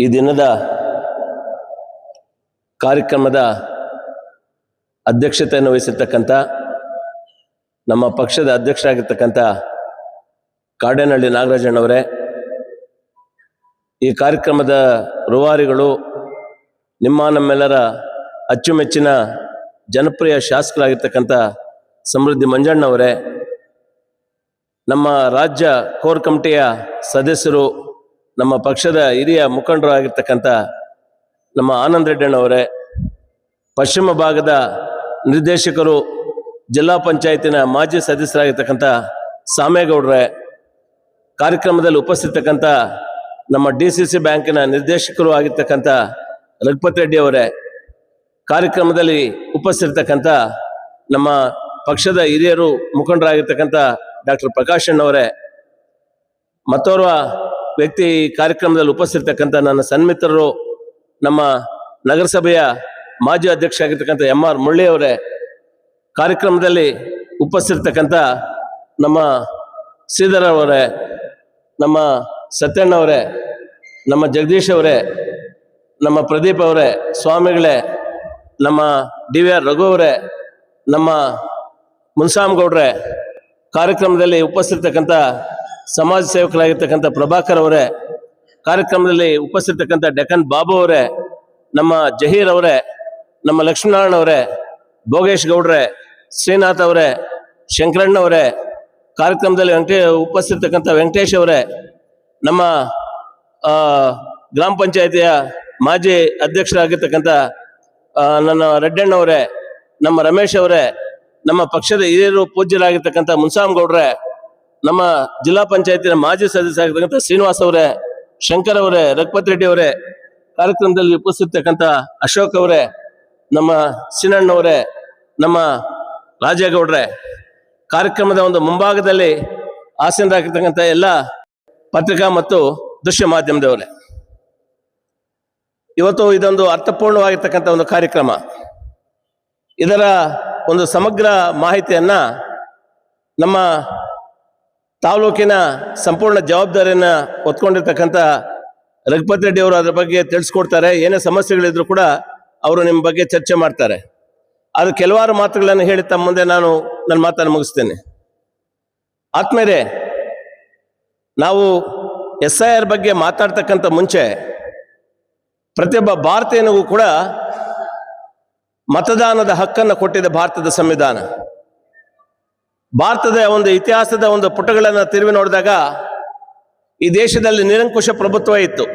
ಈ ದಿನದ ಕಾರ್ಯಕ್ರಮದ ಅಧ್ಯಕ್ಷತೆಯನ್ನು ವಹಿಸಿರ್ತಕ್ಕಂಥ ನಮ್ಮ ಪಕ್ಷದ ಅಧ್ಯಕ್ಷರಾಗಿರ್ತಕ್ಕಂಥ ಕಾಡೇನಹಳ್ಳಿ ನಾಗರಾಜಣ್ಣವರೇ, ಈ ಕಾರ್ಯಕ್ರಮದ ರೂವಾರಿಗಳು, ನಮ್ಮೆಲ್ಲರ ಅಚ್ಚುಮೆಚ್ಚಿನ ಜನಪ್ರಿಯ ಶಾಸಕರಾಗಿರ್ತಕ್ಕಂಥ ಸಮೃದ್ಧಿ ಮಂಜಣ್ಣವರೇ, ನಮ್ಮ ರಾಜ್ಯ ಕೋರ್ ಕಮಿಟಿಯ ಸದಸ್ಯರು, ನಮ್ಮ ಪಕ್ಷದ ಹಿರಿಯ ಮುಖಂಡರು ಆಗಿರ್ತಕ್ಕಂಥ ನಮ್ಮ ಆನಂದ್ ರೆಡ್ಡಣ್ಣವರೇ, ಪಶ್ಚಿಮ ಭಾಗದ ನಿರ್ದೇಶಕರು, ಜಿಲ್ಲಾ ಪಂಚಾಯತಿನ ಮಾಜಿ ಸದಸ್ಯರಾಗಿರ್ತಕ್ಕಂಥ ಸಾಮೇಗೌಡ್ರೆ, ಕಾರ್ಯಕ್ರಮದಲ್ಲಿ ಉಪಸ್ಥಿತಕ್ಕಂಥ ನಮ್ಮ DCC ಬ್ಯಾಂಕಿನ ನಿರ್ದೇಶಕರು ಆಗಿರ್ತಕ್ಕಂಥ ರಘುಪತಿ ರೆಡ್ಡಿ ಅವರೇ, ಕಾರ್ಯಕ್ರಮದಲ್ಲಿ ಉಪಸ್ಥಿತಕ್ಕಂಥ ನಮ್ಮ ಪಕ್ಷದ ಹಿರಿಯರು ಮುಖಂಡರಾಗಿರ್ತಕ್ಕಂಥ ಡಾಕ್ಟರ್ ಪ್ರಕಾಶ್ ಅಣ್ಣವರೇ, ಮತ್ತೋರ್ವ ವ್ಯಕ್ತಿ ಕಾರ್ಯಕ್ರಮದಲ್ಲಿ ಉಪಸ್ಥಿತಕ್ಕಂಥ ನನ್ನ ಸನ್ಮಿತ್ರರು, ನಮ್ಮ ನಗರಸಭೆಯ ಮಾಜಿ ಅಧ್ಯಕ್ಷ ಆಗಿರ್ತಕ್ಕಂಥ MR ಮುರಳಿ ಅವರೇ, ಕಾರ್ಯಕ್ರಮದಲ್ಲಿ ಉಪಸ್ಥಿತಕ್ಕಂಥ ನಮ್ಮ ಶ್ರೀಧರ್ ಅವರೇ, ನಮ್ಮ ಸತ್ಯಣ್ಣವರೇ, ನಮ್ಮ ಜಗದೀಶ್ ಅವರೇ, ನಮ್ಮ ಪ್ರದೀಪ್ ಅವರೇ, ಸ್ವಾಮಿಗಳೇ, ನಮ್ಮ DVR ರಘು ಅವರೇ, ನಮ್ಮ ಮುನ್ಸಾಮಗೌಡ್ರೆ, ಕಾರ್ಯಕ್ರಮದಲ್ಲಿ ಉಪಸ್ಥಿತಕ್ಕಂಥ ಸಮಾಜ ಸೇವಕರಾಗಿರ್ತಕ್ಕಂಥ ಪ್ರಭಾಕರ್ ಅವರೇ, ಕಾರ್ಯಕ್ರಮದಲ್ಲಿ ಉಪಸ್ಥಿತಕ್ಕಂಥ ಡೆಕ್ಕನ್ ಬಾಬು ಅವರೇ, ನಮ್ಮ ಜಹೀರ್ ಅವರೇ, ನಮ್ಮ ಲಕ್ಷ್ಮೀನಾರಾಯಣ ಅವರೇ, ಭೋಗೇಶ್ ಗೌಡ್ರೆ, ಶ್ರೀನಾಥ್ ಅವರೇ, ಶಂಕರಣ್ಣವರೇ, ಕಾರ್ಯಕ್ರಮದಲ್ಲಿ ಉಪಸ್ಥಿತಕ್ಕಂಥ ವೆಂಕಟೇಶ್ ಅವರೇ, ನಮ್ಮ ಗ್ರಾಮ ಪಂಚಾಯತಿಯ ಮಾಜಿ ಅಧ್ಯಕ್ಷರಾಗಿರ್ತಕ್ಕಂಥ ನನ್ನ ರೆಡ್ಡಣ್ಣವರೇ, ನಮ್ಮ ರಮೇಶ್ ಅವರೇ, ನಮ್ಮ ಪಕ್ಷದ ಹಿರಿಯರು ಪೂಜ್ಯರಾಗಿರ್ತಕ್ಕಂಥ ಮುನ್ಸಾಮಗೌಡ್ರೆ, ನಮ್ಮ ಜಿಲ್ಲಾ ಪಂಚಾಯತಿನ ಮಾಜಿ ಸದಸ್ಯರಾಗಿರ್ತಕ್ಕಂಥ ಶ್ರೀನಿವಾಸ್ ಅವರೇ, ಶಂಕರ್ ಅವರೇ, ರಘುಪತಿ ರೆಡ್ಡಿ ಅವರೇ, ಕಾರ್ಯಕ್ರಮದಲ್ಲಿ ಉಪಸ್ಥಿತಕ್ಕಂಥ ಅಶೋಕ್ ಅವರೇ, ನಮ್ಮ ಸಿನಣ್ಣವರೇ, ನಮ್ಮ ರಾಜೇಗೌಡ್ರೆ, ಕಾರ್ಯಕ್ರಮದ ಒಂದು ಮುಂಭಾಗದಲ್ಲಿ ಆಸೀನರಾಗಿರ್ತಕ್ಕಂಥ ಎಲ್ಲ ಪತ್ರಿಕಾ ಮತ್ತು ದೃಶ್ಯ ಮಾಧ್ಯಮದವರೇ, ಇವತ್ತು ಇದೊಂದು ಅರ್ಥಪೂರ್ಣವಾಗಿರ್ತಕ್ಕಂಥ ಒಂದು ಕಾರ್ಯಕ್ರಮ. ಇದರ ಒಂದು ಸಮಗ್ರ ಮಾಹಿತಿಯನ್ನ ನಮ್ಮ ತಾಲೂಕಿನ ಸಂಪೂರ್ಣ ಜವಾಬ್ದಾರಿಯನ್ನು ಹೊತ್ಕೊಂಡಿರ್ತಕ್ಕಂಥ ರಘುಪತಿ ರೆಡ್ಡಿ ಅವರು ಅದರ ಬಗ್ಗೆ ತಿಳಿಸ್ಕೊಡ್ತಾರೆ. ಏನೇ ಸಮಸ್ಯೆಗಳಿದ್ರು ಕೂಡ ಅವರು ನಿಮ್ಮ ಬಗ್ಗೆ ಚರ್ಚೆ ಮಾಡ್ತಾರೆ. ಅದು ಕೆಲವಾರು ಮಾತುಗಳನ್ನು ಹೇಳಿ ತಮ್ಮ ಮುಂದೆ ನಾನು ನನ್ನ ಮಾತನ್ನು ಮುಗಿಸ್ತೇನೆ. ಆತ್ಮೇಲೆ ನಾವು SIR ಬಗ್ಗೆ ಮಾತಾಡ್ತಕ್ಕಂಥ ಮುಂಚೆ ಪ್ರತಿಯೊಬ್ಬ ಭಾರತೀಯನಿಗೂ ಕೂಡ ಮತದಾನದ ಹಕ್ಕನ್ನು ಕೊಟ್ಟಿದೆ ಭಾರತದ ಸಂವಿಧಾನ. ಭಾರತದ ಒಂದು ಇತಿಹಾಸದ ಒಂದು ಪುಟಗಳನ್ನು ತಿರುವಿ ನೋಡಿದಾಗ ಈ ದೇಶದಲ್ಲಿ ನಿರಂಕುಶ ಪ್ರಭುತ್ವ ಇತ್ತು.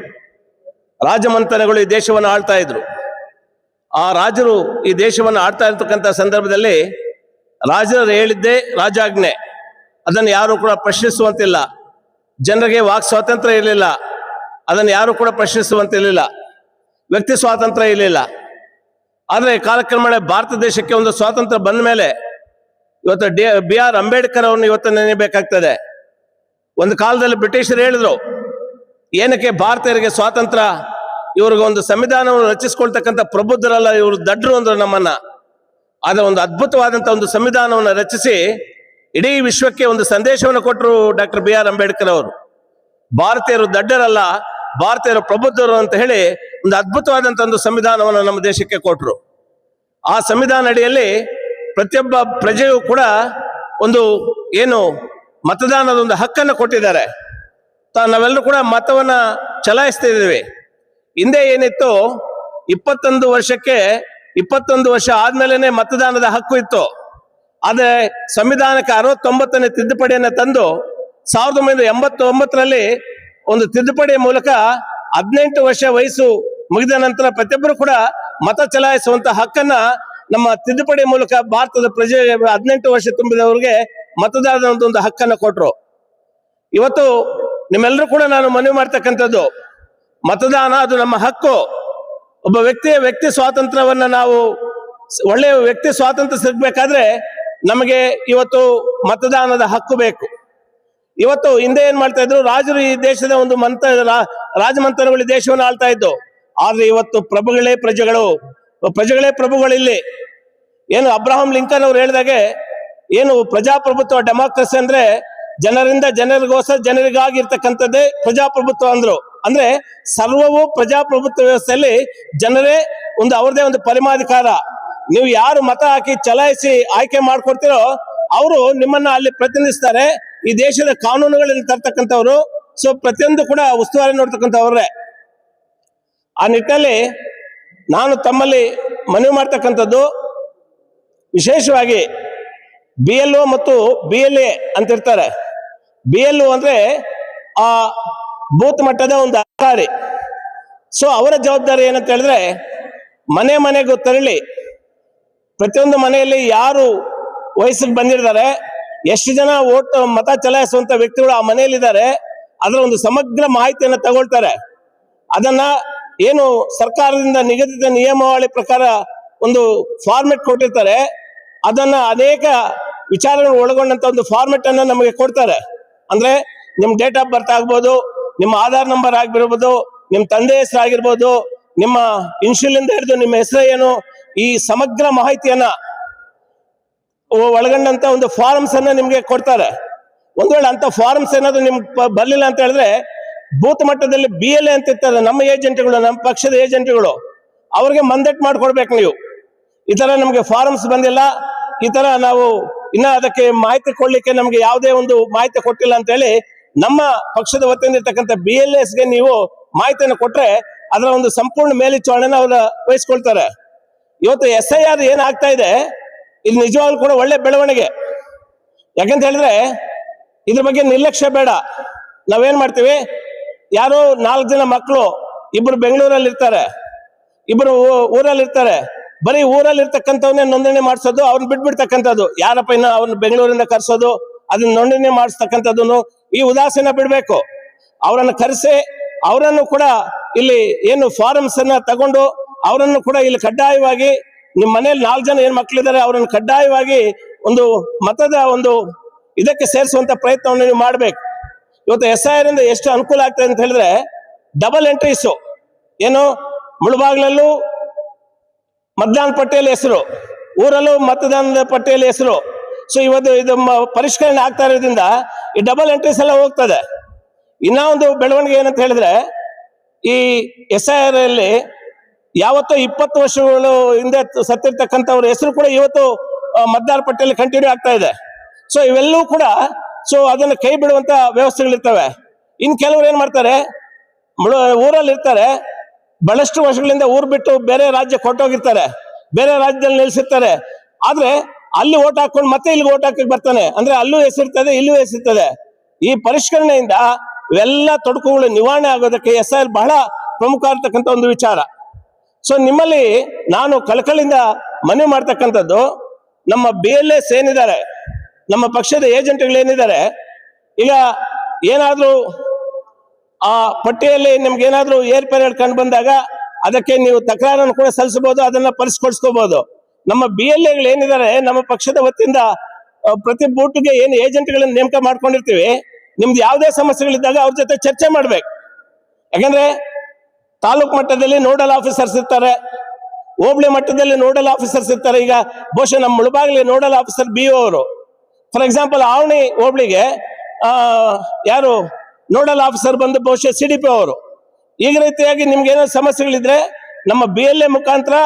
ರಾಜಮಂಥನಗಳು ಈ ದೇಶವನ್ನು ಆಳ್ತಾ ಇದ್ರು. ಆ ರಾಜರು ಈ ದೇಶವನ್ನು ಆಳ್ತಾ ಇರ್ತಕ್ಕಂಥ ಸಂದರ್ಭದಲ್ಲಿ ರಾಜರು ಹೇಳಿದ್ದೇ ರಾಜಾಜ್ಞೆ, ಅದನ್ನು ಯಾರು ಕೂಡ ಪ್ರಶ್ನಿಸುವಂತಿಲ್ಲ. ಜನರಿಗೆ ವಾಕ್ ಸ್ವಾತಂತ್ರ್ಯ ಇರಲಿಲ್ಲ, ಅದನ್ನು ಯಾರು ಕೂಡ ಪ್ರಶ್ನಿಸುವಂತಿರಲಿಲ್ಲ. ವ್ಯಕ್ತಿ ಸ್ವಾತಂತ್ರ್ಯ ಇರಲಿಲ್ಲ. ಆದರೆ ಕಾಲಕ್ರಮೇಣ ಭಾರತ ದೇಶಕ್ಕೆ ಒಂದು ಸ್ವಾತಂತ್ರ್ಯ ಬಂದ ಮೇಲೆ ಇವತ್ತು BR ಅಂಬೇಡ್ಕರ್ ಅವ್ರನ್ನ ಇವತ್ತು ನೆನೆಯಬೇಕಾಗ್ತದೆ. ಒಂದು ಕಾಲದಲ್ಲಿ ಬ್ರಿಟಿಷರು ಹೇಳಿದ್ರು, ಏನಕ್ಕೆ ಭಾರತೀಯರಿಗೆ ಸ್ವಾತಂತ್ರ್ಯ, ಇವ್ರಿಗೆ ಒಂದು ಸಂವಿಧಾನವನ್ನು ರಚಿಸ್ಕೊಳ್ತಕ್ಕಂಥ ಪ್ರಬುದ್ಧರಲ್ಲ, ಇವರು ದಡ್ರು ಅಂದ್ರು ನಮ್ಮನ್ನ. ಆದ ಒಂದು ಅದ್ಭುತವಾದಂಥ ಒಂದು ಸಂವಿಧಾನವನ್ನು ರಚಿಸಿ ಇಡೀ ವಿಶ್ವಕ್ಕೆ ಒಂದು ಸಂದೇಶವನ್ನು ಕೊಟ್ಟರು ಡಾಕ್ಟರ್ BR ಅಂಬೇಡ್ಕರ್ ಅವರು. ಭಾರತೀಯರು ದಡ್ಡರಲ್ಲ, ಭಾರತೀಯರು ಪ್ರಬುದ್ಧರು ಅಂತ ಹೇಳಿ ಒಂದು ಅದ್ಭುತವಾದಂಥ ಒಂದು ಸಂವಿಧಾನವನ್ನು ನಮ್ಮ ದೇಶಕ್ಕೆ ಕೊಟ್ಟರು. ಆ ಸಂವಿಧಾನ ಅಡಿಯಲ್ಲಿ ಪ್ರತಿಯೊಬ್ಬ ಪ್ರಜೆಯೂ ಕೂಡ ಒಂದು ಏನು ಮತದಾನದ ಒಂದು ಹಕ್ಕನ್ನು ಕೊಟ್ಟಿದ್ದಾರೆ. ನಾವೆಲ್ಲರೂ ಕೂಡ ಮತವನ್ನ ಚಲಾಯಿಸ್ತಾ ಇದ್ದೀವಿ. ಹಿಂದೆ ಏನಿತ್ತು, 21 ವರ್ಷ ಆದ್ಮೇಲೆ ಮತದಾನದ ಹಕ್ಕು ಇತ್ತು. ಆದರೆ ಸಂವಿಧಾನಕ್ಕೆ 69ನೇ ತಿದ್ದುಪಡಿಯನ್ನು ತಂದು 1989ರಲ್ಲಿ ಒಂದು ತಿದ್ದುಪಡಿಯ ಮೂಲಕ 18 ವರ್ಷ ವಯಸ್ಸು ಮುಗಿದ ನಂತರ ಪ್ರತಿಯೊಬ್ಬರು ಕೂಡ ಮತ ಚಲಾಯಿಸುವಂತ ಹಕ್ಕನ್ನ ನಮ್ಮ ತಿದ್ದುಪಡಿ ಮೂಲಕ ಭಾರತದ ಪ್ರಜೆ 18 ವರ್ಷ ತುಂಬಿದವರಿಗೆ ಮತದಾನದ ಒಂದು ಹಕ್ಕನ್ನು ಕೊಟ್ಟರು. ಇವತ್ತು ನಿಮ್ಮೆಲ್ಲರೂ ಕೂಡ ನಾನು ಮನವಿ ಮಾಡ್ತಕ್ಕಂಥದ್ದು, ಮತದಾನ ಅದು ನಮ್ಮ ಹಕ್ಕು. ಒಬ್ಬ ವ್ಯಕ್ತಿ ಸ್ವಾತಂತ್ರ್ಯವನ್ನ ನಾವು ಒಳ್ಳೆಯ ವ್ಯಕ್ತಿ ಸ್ವಾತಂತ್ರ್ಯ ಸಿಗ್ಬೇಕಾದ್ರೆ ನಮಗೆ ಇವತ್ತು ಮತದಾನದ ಹಕ್ಕು ಬೇಕು. ಇವತ್ತು ಹಿಂದೆ ಏನ್ ಮಾಡ್ತಾ ಇದ್ರು, ರಾಜರು ಈ ದೇಶದ ಒಂದು ರಾಜಮಂತ್ರಗಳು ಈ ದೇಶವನ್ನು ಆಳ್ತಾ ಇದ್ದು. ಆದ್ರೆ ಇವತ್ತು ಪ್ರಜೆಗಳೇ ಪ್ರಭುಗಳಿಲ್ಲಿ. ಏನು ಅಬ್ರಹಾಂ ಲಿಂಕನ್ ಅವ್ರು ಹೇಳಿದಾಗೆ, ಏನು ಪ್ರಜಾಪ್ರಭುತ್ವ ಡೆಮಾಕ್ರಸಿ ಅಂದ್ರೆ ಜನರಿಂದ ಜನರಿಗೋಸ್ಕರ ಜನರಿಗಾಗಿರ್ತಕ್ಕಂಥದ್ದೇ ಪ್ರಜಾಪ್ರಭುತ್ವ ಅಂದ್ರು. ಅಂದ್ರೆ ಸರ್ವವು ಪ್ರಜಾಪ್ರಭುತ್ವ ವ್ಯವಸ್ಥೆಯಲ್ಲಿ ಜನರೇ ಒಂದು ಅವ್ರದೇ ಒಂದು ಪರಮಾಧಿಕಾರ. ನೀವು ಯಾರು ಮತ ಹಾಕಿ ಚಲಾಯಿಸಿ ಆಯ್ಕೆ ಮಾಡ್ಕೊಡ್ತೀರೋ ಅವರು ನಿಮ್ಮನ್ನ ಅಲ್ಲಿ ಪ್ರತಿನಿಧಿಸ್ತಾರೆ. ಈ ದೇಶದ ಕಾನೂನುಗಳನ್ನು ತರ್ತಕ್ಕಂಥವ್ರು. ಸೊ ಪ್ರತಿಯೊಂದು ಕೂಡ ಉಸ್ತುವಾರಿ ನೋಡ್ತಕ್ಕಂಥವ್ರೆ. ಆ ನಿಟ್ಟಿನಲ್ಲಿ ನಾನು ತಮ್ಮಲ್ಲಿ ಮನವಿ ಮಾಡ್ತಕ್ಕಂಥದ್ದು, ವಿಶೇಷವಾಗಿ BLO ಮತ್ತು BLA ಅಂತಿರ್ತಾರೆ. BLO ಅಂದ್ರೆ ಆ ಬೂತ್ ಮಟ್ಟದ ಒಂದು ಅಧಿಕಾರಿ. ಸೊ ಅವರ ಜವಾಬ್ದಾರಿ ಏನಂತ ಹೇಳಿದ್ರೆ, ಮನೆ ಮನೆಗೂ ತೆರಳಿ ಪ್ರತಿಯೊಂದು ಮನೆಯಲ್ಲಿ ಯಾರು ವಯಸ್ಸಿಗೆ ಬಂದಿರ್ತಾರೆ, ಎಷ್ಟು ಜನ ಮತ ಚಲಾಯಿಸುವಂತ ವ್ಯಕ್ತಿಗಳು ಆ ಮನೆಯಲ್ಲಿದ್ದಾರೆ, ಅದರ ಒಂದು ಸಮಗ್ರ ಮಾಹಿತಿಯನ್ನು ತಗೊಳ್ತಾರೆ. ಅದನ್ನ ಏನು ಸರ್ಕಾರದಿಂದ ನಿಗದಿತ ನಿಯಮಾವಳಿ ಪ್ರಕಾರ ಒಂದು ಫಾರ್ಮೆಟ್ ಕೊಟ್ಟಿರ್ತಾರೆ, ಅದನ್ನ ಅನೇಕ ವಿಚಾರಗಳು ಒಳಗೊಂಡಂತ ಒಂದು ಫಾರ್ಮೆಟ್ ಅನ್ನ ನಮಗೆ ಕೊಡ್ತಾರೆ. ಅಂದ್ರೆ ನಿಮ್ ಡೇಟ್ ಆಫ್ ಬರ್ತ್ ಆಗ್ಬೋದು, ನಿಮ್ಮ ಆಧಾರ್ ನಂಬರ್ ಆಗಿರ್ಬೋದು, ನಿಮ್ಮ ತಂದೆ ಹೆಸರು ಆಗಿರ್ಬೋದು, ನಿಮ್ಮ ಇನ್ಶಿಯಲ್ ಹಿಡಿದು ನಿಮ್ಮ ಹೆಸರು ಏನು, ಈ ಸಮಗ್ರ ಮಾಹಿತಿಯನ್ನ ಒಳಗೊಂಡಂತ ಒಂದು ಫಾರ್ಮ್ಸ್ ಅನ್ನ ನಿಮ್ಗೆ ಕೊಡ್ತಾರೆ. ಒಂದ್ ವೇಳೆ ಅಂತ ಫಾರ್ಮ್ಸ್ ಏನಾದ್ರು ನಿಮ್ಗೆ ಬರ್ಲಿಲ್ಲ ಅಂತ ಹೇಳಿದ್ರೆ, ಬೂತ್ ಮಟ್ಟದಲ್ಲಿ BLA ಅಂತ ಇರ್ತಾರೆ, ನಮ್ಮ ಏಜೆಂಟ್ಗಳು, ನಮ್ಮ ಪಕ್ಷದ ಏಜೆಂಟ್ಗಳು, ಅವ್ರಿಗೆ ಮಂದಟ್ ಮಾಡ್ಕೊಡ್ಬೇಕು. ನೀವು ಈ ತರ ನಮ್ಗೆ ಫಾರ್ಮ್ಸ್ ಬಂದಿಲ್ಲ, ಈ ತರ ನಾವು ಇನ್ನ ಅದಕ್ಕೆ ಮಾಹಿತಿ ಕೊಡ್ಲಿಕ್ಕೆ ನಮ್ಗೆ ಯಾವುದೇ ಒಂದು ಮಾಹಿತಿ ಕೊಟ್ಟಿಲ್ಲ ಅಂತ ಹೇಳಿ ನಮ್ಮ ಪಕ್ಷದ ವತಿಯಿಂದ ಇರ್ತಕ್ಕಂಥ BLAಸ್ಗೆ ನೀವು ಮಾಹಿತಿಯನ್ನು ಕೊಟ್ರೆ ಅದರ ಒಂದು ಸಂಪೂರ್ಣ ಮೇಲ್ವಿಚಾರಣೆನ ಅವರು ವಹಿಸ್ಕೊಳ್ತಾರೆ. ಇವತ್ತು SIR ಏನಾಗ್ತಾ ಇದೆ, ಇದು ನಿಜವಾಗ್ಲೂ ಕೂಡ ಒಳ್ಳೆ ಬೆಳವಣಿಗೆ. ಯಾಕಂತ ಹೇಳಿದ್ರೆ ಇದ್ರ ಬಗ್ಗೆ ನಿರ್ಲಕ್ಷ್ಯ ಬೇಡ. ನಾವೇನ್ ಮಾಡ್ತೀವಿ, ಯಾರೋ 4 ಜನ ಮಕ್ಕಳು, ಇಬ್ರು ಬೆಂಗಳೂರಲ್ಲಿ ಇರ್ತಾರೆ, ಇಬ್ರು ಊರಲ್ಲಿ ಇರ್ತಾರೆ, ಬರೀ ಊರಲ್ಲಿ ಇರ್ತಕ್ಕಂಥವನ್ನೇ ನೋಂದಣಿ ಮಾಡಿಸೋದು, ಅವ್ರನ್ನ ಬಿಟ್ಬಿಡ್ತಕ್ಕಂಥದ್ದು. ಯಾರಪ್ಪ ಇನ್ನು ಅವ್ರನ್ನ ಬೆಂಗಳೂರಿಂದ ಕರ್ಸೋದು, ಅದನ್ನ ನೋಂದಣಿ ಮಾಡಿಸ್ತಕ್ಕಂಥದ್ದು, ಈ ಉದಾಸೀನ ಬಿಡ್ಬೇಕು. ಅವರನ್ನು ಕರೆಸಿ ಅವರನ್ನು ಕೂಡ ಇಲ್ಲಿ ಏನು ಫಾರಮ್ಸ್ ಅನ್ನ ತಗೊಂಡು ಅವರನ್ನು ಕೂಡ ಇಲ್ಲಿ ಕಡ್ಡಾಯವಾಗಿ, ನಿಮ್ಮ ಮನೆಯಲ್ಲಿ 4 ಜನ ಏನ್ ಮಕ್ಕಳಿದ್ದಾರೆ ಅವರನ್ನು ಕಡ್ಡಾಯವಾಗಿ ಒಂದು ಮತದ ಒಂದು ಇದಕ್ಕೆ ಸೇರಿಸುವಂತ ಪ್ರಯತ್ನವನ್ನು ನೀವು ಮಾಡ್ಬೇಕು. ಇವತ್ತು SIR ಇಂದ ಎಷ್ಟು ಅನುಕೂಲ ಆಗ್ತದೆ ಅಂತ ಹೇಳಿದ್ರೆ, ಡಬಲ್ ಎಂಟ್ರೀಸು, ಏನು ಮುಳುಬಾಗ್ಲಲ್ಲೂ ಮತದಾನ ಪಟ್ಟಿಯಲ್ಲಿ ಹೆಸರು, ಊರಲ್ಲೂ ಮತದಾನದ ಪಟ್ಟಿಯಲ್ಲಿ ಹೆಸರು. ಸೊ ಇವತ್ತು ಇದು ಪರಿಷ್ಕರಣೆ ಆಗ್ತಾ ಇರೋದ್ರಿಂದ ಈ ಡಬಲ್ ಎಂಟ್ರೀಸ್ ಎಲ್ಲ ಹೋಗ್ತದೆ. ಇನ್ನ ಒಂದು ಬೆಳವಣಿಗೆ ಏನಂತ ಹೇಳಿದ್ರೆ, ಈ SIR ಅಲ್ಲಿ ಯಾವತ್ತೋ 20 ವರ್ಷಗಳು ಹಿಂದೆ ಸತ್ತಿರ್ತಕ್ಕಂಥವ್ರ ಹೆಸರು ಕೂಡ ಇವತ್ತು ಮತದಾರ ಪಟ್ಟಿಯಲ್ಲಿ ಕಂಟಿನ್ಯೂ ಆಗ್ತಾ ಇದೆ. ಸೊ ಇವೆಲ್ಲವೂ ಕೂಡ ಸೊ ಅದನ್ನು ಕೈ ಬಿಡುವಂತ ವ್ಯವಸ್ಥೆಗಳಿರ್ತವೆ. ಇನ್ ಕೆಲವರು ಏನ್ ಮಾಡ್ತಾರೆ, ಊರಲ್ಲಿ ಇರ್ತಾರೆ, ಬಹಳಷ್ಟು ವರ್ಷಗಳಿಂದ ಊರ್ ಬಿಟ್ಟು ಬೇರೆ ರಾಜ್ಯ ಕೊಟ್ಟೋಗಿರ್ತಾರೆ, ಬೇರೆ ರಾಜ್ಯದಲ್ಲಿ ನಿಲ್ಸಿರ್ತಾರೆ, ಆದ್ರೆ ಅಲ್ಲಿ ಓಟ್ ಹಾಕೊಂಡು ಮತ್ತೆ ಇಲ್ಲಿಗೆ ಓಟ್ ಹಾಕಿ ಬರ್ತಾನೆ. ಅಂದ್ರೆ ಅಲ್ಲೂ ಹೆಸರಿರ್ತದೆ, ಇಲ್ಲೂ ಹೆಸರಿರ್ತದೆ. ಈ ಪರಿಷ್ಕರಣೆಯಿಂದ ಇವೆಲ್ಲ ತೊಡಕುಗಳು ನಿವಾರಣೆ ಆಗೋದಕ್ಕೆ SIR ಬಹಳ ಪ್ರಮುಖ ಆಗಿರ್ತಕ್ಕಂಥ ಒಂದು ವಿಚಾರ. ಸೊ ನಿಮ್ಮಲ್ಲಿ ನಾನು ಕಳಕಳಿಯಿಂದ ಮನವಿ ಮಾಡ್ತಕ್ಕಂಥದ್ದು, ನಮ್ಮ BLAs ಏನಿದ್ದಾರೆ, ನಮ್ಮ ಪಕ್ಷದ ಏಜೆಂಟ್ಗಳು ಏನಿದ್ದಾರೆ, ಈಗ ಏನಾದ್ರೂ ಆ ಪಟ್ಟಿಯಲ್ಲಿ ನಿಮ್ಗೆ ಏನಾದ್ರೂ ಏರ್ಪೇರುಗಳು ಕಂಡು ಬಂದಾಗ ಅದಕ್ಕೆ ನೀವು ತಕರಾರನ್ನು ಕೂಡ ಸಲ್ಲಿಸಬಹುದು, ಅದನ್ನ ಪರಿಷ್ಕರಿಸ್ಕೋಬಹುದು. ನಮ್ಮ BLAಗಳು ಏನಿದ್ದಾರೆ, ನಮ್ಮ ಪಕ್ಷದ ವತಿಯಿಂದ ಪ್ರತಿ ಬೂಟ್ಗೆ ಏನು ಏಜೆಂಟ್ಗಳನ್ನ ನೇಮಕ ಮಾಡ್ಕೊಂಡಿರ್ತೀವಿ, ನಿಮ್ದು ಯಾವುದೇ ಸಮಸ್ಯೆಗಳಿದ್ದಾಗ ಅವ್ರ ಜೊತೆ ಚರ್ಚೆ ಮಾಡ್ಬೇಕು. ಯಾಕಂದ್ರೆ ತಾಲೂಕ್ ಮಟ್ಟದಲ್ಲಿ ನೋಡಲ್ ಆಫೀಸರ್ಸ್ ಇರ್ತಾರೆ, ಹೋಬಳಿ ಮಟ್ಟದಲ್ಲಿ ನೋಡಲ್ ಆಫೀಸರ್ಸ್ ಇರ್ತಾರೆ. ಈಗ ಬಹುಶಃ ನಮ್ಮ ಮುಳಬಾಗಿಲಿ ನೋಡಲ್ ಆಫೀಸರ್ BO ಅವರು. ಫಾರ್ ಎಕ್ಸಾಂಪಲ್ ಆವಣಿ ಹೋಬಳಿಗೆ ಯಾರು ನೋಡಲ್ ಆಫೀಸರ್ ಬಂದು ಬಹುಶಃ CDP ಅವರು. ಈಗ ರೀತಿಯಾಗಿ ನಿಮ್ಗೆ ಏನೋ ಸಮಸ್ಯೆಗಳಿದ್ರೆ ನಮ್ಮ BLA ಮುಖಾಂತರ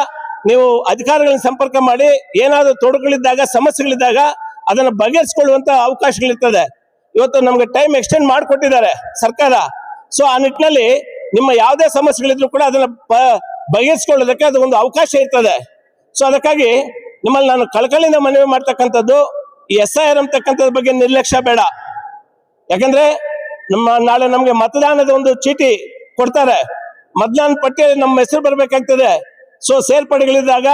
ನೀವು ಅಧಿಕಾರಿಗಳನ್ನ ಸಂಪರ್ಕ ಮಾಡಿ, ಏನಾದ್ರು ತೊಡಕುಗಳಿದ್ದಾಗ, ಸಮಸ್ಯೆಗಳಿದ್ದಾಗ ಅದನ್ನ ಬಗೆಹರಿಸಿಕೊಳ್ಳುವಂತ ಅವಕಾಶಗಳಿರ್ತದೆ. ಇವತ್ತು ನಮ್ಗೆ ಟೈಮ್ ಎಕ್ಸ್ಟೆಂಡ್ ಮಾಡಿಕೊಟ್ಟಿದ್ದಾರೆ ಸರ್ಕಾರ. ಸೊ ಆ ನಿಟ್ಟಿನಲ್ಲಿ ನಿಮ್ಮ ಯಾವುದೇ ಸಮಸ್ಯೆಗಳಿದ್ರು ಕೂಡ ಅದನ್ನ ಬಗೆಹರಿಸಿಕೊಳ್ಳೋದಕ್ಕೆ ಅದು ಒಂದು ಅವಕಾಶ ಇರ್ತದೆ. ಸೊ ಅದಕ್ಕಾಗಿ ನಿಮ್ಮಲ್ಲಿ ನಾನು ಕಳಕಳಿಯಿಂದ ಮನವಿ ಮಾಡ್ತಕ್ಕಂಥದ್ದು, ಈ SIR ಅಂತಕ್ಕಂಥದ್ರ ಬಗ್ಗೆ ನಿರ್ಲಕ್ಷ್ಯ ಬೇಡ. ಯಾಕಂದ್ರೆ ನಾಳೆ ನಮ್ಗೆ ಮತದಾನದ ಒಂದು ಚೀಟಿ ಕೊಡ್ತಾರೆ, ಮತದಾನ ಪಟ್ಟಿಯಲ್ಲಿ ನಮ್ಮ ಹೆಸರು ಬರ್ಬೇಕಾಗ್ತದೆ. ಸೊ ಸೇರ್ಪಡೆಗಳಿದ್ದಾಗ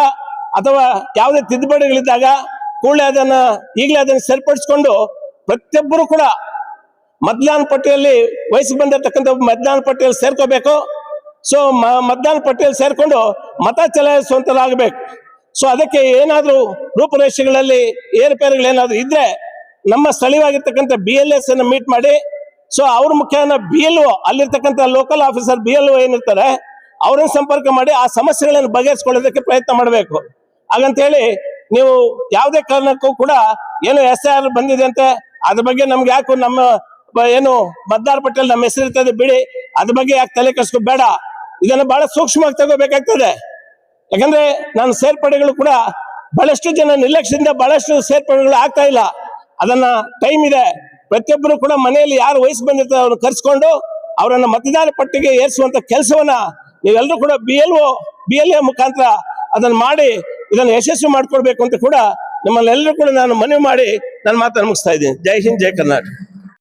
ಅಥವಾ ಯಾವುದೇ ತಿದ್ದುಪಡಿಗಳಿದ್ದಾಗ ಕೂಡಲೇ ಈಗಲೇ ಅದನ್ನ ಸರಿಪಡಿಸ್ಕೊಂಡು ಪ್ರತಿಯೊಬ್ಬರು ಕೂಡ ಮತದಾನ ಪಟ್ಟಿಯಲ್ಲಿ ವಯಸ್ಸಿಗೆ ಬಂದಿರತಕ್ಕಂಥ ಮತದಾನ ಪಟ್ಟಿಯಲ್ಲಿ ಸೇರ್ಕೋಬೇಕು. ಸೊ ಮತದಾನ ಪಟ್ಟಿಯಲ್ಲಿ ಸೇರ್ಕೊಂಡು ಮತ ಚಲಾಯಿಸುವಂತರಾಗಬೇಕು. ಸೊ ಅದಕ್ಕೆ ಏನಾದ್ರೂ ರೂಪುರೇಷೆಗಳಲ್ಲಿ ಏರುಪೇರುಗಳು ಏನಾದ್ರು ಇದ್ರೆ ನಮ್ಮ ಸ್ಥಳೀಯವಾಗಿರ್ತಕ್ಕಂಥ BLAs ಅನ್ನು ಮೀಟ್ ಮಾಡಿ, ಸೊ ಅವ್ರ ಮುಖ್ಯನ BLO, ಅಲ್ಲಿರ್ತಕ್ಕಂಥ ಲೋಕಲ್ ಆಫೀಸರ್ BLO ಏನಿರ್ತಾರೆ ಅವ್ರನ್ನ ಸಂಪರ್ಕ ಮಾಡಿ ಆ ಸಮಸ್ಯೆಗಳನ್ನು ಬಗೆಹರಿಸಿಕೊಳ್ಳೋದಕ್ಕೆ ಪ್ರಯತ್ನ ಮಾಡಬೇಕು. ಹಾಗಂತ ಹೇಳಿ ನೀವು ಯಾವುದೇ ಕಾರಣಕ್ಕೂ ಕೂಡ ಏನು SIR ಬಂದಿದೆ ಅಂತೆ ಅದ್ರ ಬಗ್ಗೆ ನಮ್ಗೆ ಯಾಕೋ ನಮ್ಮ ಏನು ಮತದಾರ ಪಟ್ಟಿಯಲ್ಲಿ ನಮ್ಮ ಹೆಸರಿರ್ತದೆ ಬಿಡಿ, ಅದ್ರ ಬಗ್ಗೆ ಯಾಕೆ ತಲೆ ಕೆಡಿಸ್ಕೋಬೇಡ. ಇದನ್ನ ಬಹಳ ಸೂಕ್ಷ್ಮವಾಗಿ ತಗೋಬೇಕಾಗ್ತದೆ. ಯಾಕಂದ್ರೆ ನಾನು ಸೇರ್ಪಡೆಗಳು ಕೂಡ ಬಹಳಷ್ಟು ಜನ ನಿರ್ಲಕ್ಷ್ಯದಿಂದ ಬಹಳಷ್ಟು ಸೇರ್ಪಡೆಗಳು ಆಗ್ತಾ ಇಲ್ಲ. ಅದನ್ನ ಟೈಮ್ ಇದೆ. ಪ್ರತಿಯೊಬ್ಬರು ಕೂಡ ಮನೆಯಲ್ಲಿ ಯಾರು ವಯಸ್ಸು ಬಂದಿರ್ತಾರೆ ಅವ್ರನ್ನ ಕರೆಸ್ಕೊಂಡು ಅವರನ್ನ ಮತದಾರ ಪಟ್ಟಿಗೆ ಏರಿಸುವಂತ ಕೆಲಸವನ್ನ ನೀವೆಲ್ಲರೂ ಕೂಡ BLA ಮುಖಾಂತರ ಅದನ್ನ ಮಾಡಿ ಇದನ್ನು ಯಶಸ್ವಿ ಮಾಡ್ಕೊಳ್ಬೇಕು ಅಂತ ಕೂಡ ನಿಮ್ಮಲ್ಲೆಲ್ಲರೂ ಕೂಡ ನಾನು ಮನವಿ ಮಾಡಿ ನನ್ನ ಮಾತನ್ನು ಮುಗಿಸ್ತಾ ಇದ್ದೀನಿ. ಜೈ ಹಿಂದ್, ಜೈ ಕರ್ನಾಟಕ.